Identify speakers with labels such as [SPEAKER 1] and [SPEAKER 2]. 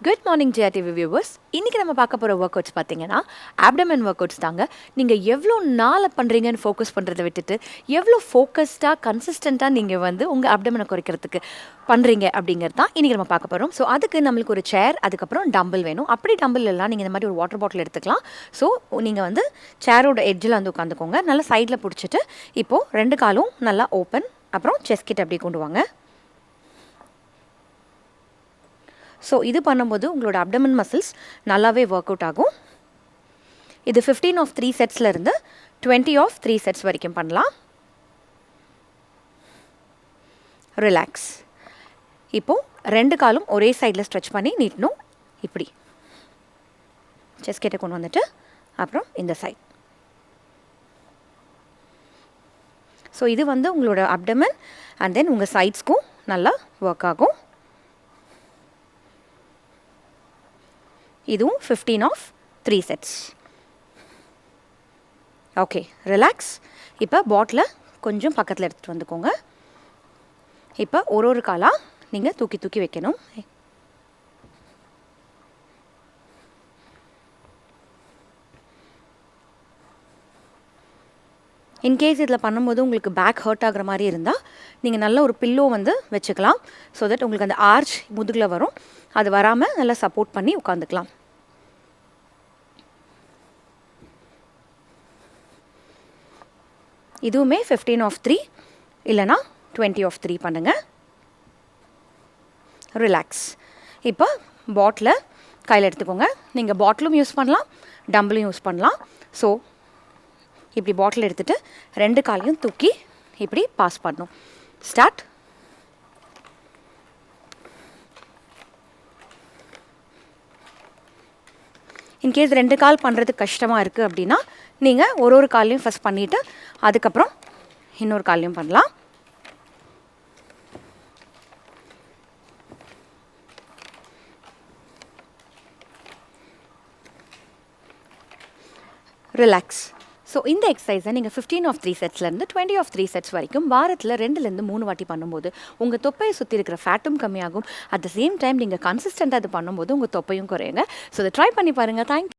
[SPEAKER 1] Good morning ஜிஆர்டிவி viewers. இன்றைக்கி நம்ம பார்க்க போகிற ஒர்க் அவுட்ஸ் பார்த்தீங்கன்னா ஆப்டமன் ஒர்க் அவுட்ஸ் தாங்க. நீங்கள் எவ்வளோ நாளை பண்ணுறீங்கன்னு ஃபோக்கஸ் பண்ணுறதை விட்டுட்டு எவ்வளோ ஃபோக்கஸ்டாக கன்சிஸ்டண்ட்டாக நீங்கள் உங்கள் ஆப்டமனை குறைக்கிறதுக்கு பண்ணுறீங்க அப்படிங்கிறது தான் இன்றைக்கி நம்ம பார்க்க போகிறோம். ஸோ அதுக்கு நம்மளுக்கு ஒரு சேர், அதுக்கப்புறம் டம்பிள் வேணும். அப்படி டம்பிள் எல்லாம் நீங்கள் இந்த மாதிரி ஒரு வாட்டர் பாட்டில் எடுத்துக்கலாம். ஸோ நீங்கள் சேரோட எட்ஜில் உட்காந்துக்கோங்க. நல்லா சைடில் பிடிச்சிட்டு இப்போது 2 காலும் நல்லா ஓப்பன், அப்புறம் செஸ்ட் கிட்ட அப்படியே கொண்டு வாங்க. ஸோ இது பண்ணும்போது உங்களோட அப்டமன் மசில்ஸ் நல்லாவே ஒர்க் அவுட் ஆகும். இது 15 ஆஃப் 3 செட்ஸ்லேருந்து 20 ஆஃப் 3 செட்ஸ் வரைக்கும் பண்ணலாம். ரிலாக்ஸ். இப்போது 2 காலும் ஒரே சைடில் ஸ்ட்ரெச் பண்ணி நீட்டணும். இப்படி செஸ்ட் கிட்ட கொண்டு வந்துட்டு அப்புறம் இந்த சைட். ஸோ இது உங்களோட அப்டமன் அண்ட் தென் உங்கள் சைட்ஸ்க்கும் நல்லா ஒர்க் ஆகும். இதுவும் 15 ஆஃப் 3 செட்ஸ். Okay, relax. இப்போ பாட்டிலை கொஞ்சம் பக்கத்தில் எடுத்துகிட்டு வந்துக்கோங்க. இப்போ ஒரு காலாக நீங்கள் தூக்கி தூக்கி வைக்கணும். இன்கேஸ் இதில் பண்ணும்போது உங்களுக்கு பேக் ஹர்ட் ஆகிற மாதிரி இருந்தால் நீங்கள் நல்ல ஒரு பில்லோ வச்சுக்கலாம். ஸோ தட் உங்களுக்கு அந்த ஆர்ச் முதுகில் வரும், அது வராமல் நல்லா சப்போர்ட் பண்ணி உட்காந்துக்கலாம். இதுவுமே 15 ஆஃப் 3 இல்லைனா 20 ஆஃப் 3 பண்ணுங்கள். ரிலாக்ஸ். இப்போ பாட்டிலை கையில் எடுத்துக்கோங்க. நீங்கள் பாட்டிலும் யூஸ் பண்ணலாம், டம்பிளும் யூஸ் பண்ணலாம். ஸோ இப்படி பாட்டில் எடுத்துகிட்டு 2 காலையும் தூக்கி இப்படி பாஸ் பண்ணணும். ஸ்டார்ட். இன்கேஸ் 2 கால் பண்ணுறதுக்கு கஷ்டமாக இருக்குது அப்படின்னா நீங்கள் ஒரு காலையும் ஃபஸ்ட் பண்ணிவிட்டு அதுக்கப்புறம் இன்னொரு காலையும் பண்ணலாம். ரிலாக்ஸ். ஸோ இந்த எக்ஸசைஸை நீங்கள் 15 ஆஃப் 3 செட்ஸ்லேருந்து 20 ஆஃப் 3 செட்ஸ் வரைக்கும் வாரத்தில் 2லேருந்து 3 வாட்டி பண்ணும்போது உங்கள் தொப்பையை சுற்றி இருக்கிற ஃபேட்டும் கம்மியாகும். அட் த சேம் டைம் நீங்கள் கன்சிஸ்டண்ட்டாக அது பண்ணும்போது உங்கள் தொப்பையும் குறையுங்க. ஸோ அதை ட்ரை பண்ணி பாருங்கள். தேங்க்யூ.